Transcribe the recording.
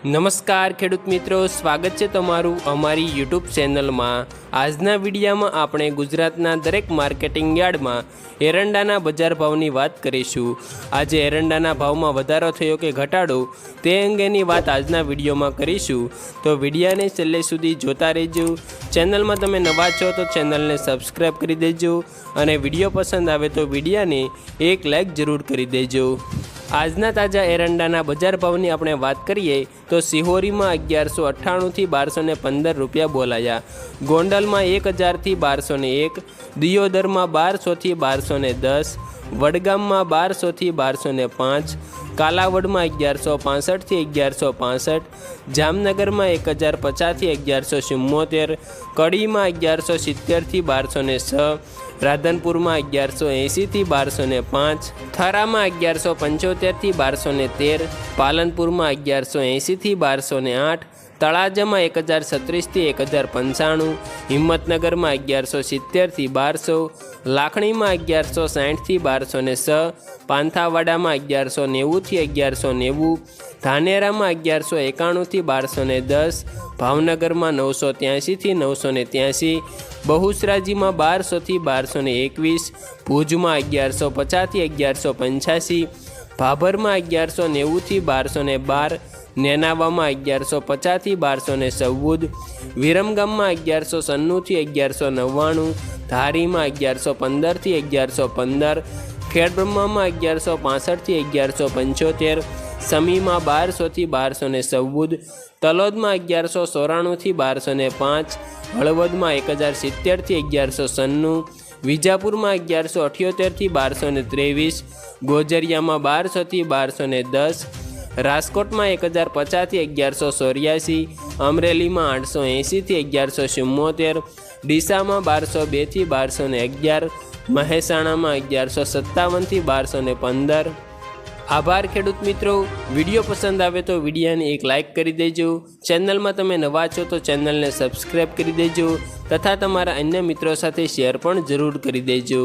નમસ્કાર ખેડૂત મિત્રો, સ્વાગત છે તમારું અમારી યુટ્યુબ ચેનલમાં। આજના વિડીયોમાં આપણે ગુજરાતના દરેક માર્કેટિંગ યાર્ડમાં એરંડાના બજાર ભાવની વાત કરીશું। આજે એરંડાના ભાવમાં વધારો થયો કે ઘટાડો તે અંગેની વાત આજના વિડીયોમાં કરીશું, તો વિડીયોને છેલ્લે સુધી જોતા રહેજો। ચેનલમાં તમે નવા છો તો ચેનલને સબસ્ક્રાઈબ કરી દેજો અને વિડીયો પસંદ આવે તો વિડીયોને એક લાઈક જરૂર કરી દેજો। આજના તાજા એરંડાના બજાર ભાવની આપણે વાત કરીએ તો સિહોરીમાં 1198 થી 1215 રૂપિયા બોલાયા, ગોંડલમાં 1000 થી 1201, દિયોદરમાં 1200 થી 1210, વડગામમાં 1200 થી 1205, કાલાવડમાં 1165 થી 1165, જામનગરમાં 1050 થી 1174, કડીમાં 1170 થી 1206, રાધનપુરમાં 1180 થી 1205, થરામાં 1175 થી 1213, પાલનપુરમાં 1180 થી 1208, તળાજામાં 1036 થી 1095, હિંમતનગરમાં 1170 થી 1200, લાખણીમાં 1160 થી 1206, પાંથાવાડામાં 1190 થી 1190, ધાનેરામાં 1191 થી 1210, ભાવનગરમાં 983 થી 983, બહુચરાજીમાં 1200 થી 1221, ભુજમાં 1150 થી 1185, ભાભરમાં 1190 થી 1212, નેનાવામાં 1150 થી 1214, વિરમગામમાં 1196 થી 1199, ધારીમાં 1115 થી 1115, ખેડબ્રહ્મામાં 1165 થી 1175, સમીમાં 1200 થી 1214, તલોદમાં 1194 થી 1205, હળવદમાં 1070 થી 1196, વિજાપુરમાં 1178 થી 1223, ગોજરિયામાં 1200 થી 1210, રાજકોટમાં 1050 થી 1184, અમરેલીમાં 880 થી 1174, ડીસામાં 1202 થી 1211, મહેસાણામાં 1157 થી 1215। આભાર ખેડૂત મિત્રો, વિડીયો પસંદ આવે તો વિડીયોને એક લાઇક કરી દેજો। ચેનલમાં તમે નવા છો તો ચેનલને સબસ્ક્રાઈબ કરી દેજો તથા તમારા અન્ય મિત્રો સાથે શેર પણ જરૂર કરી દેજો।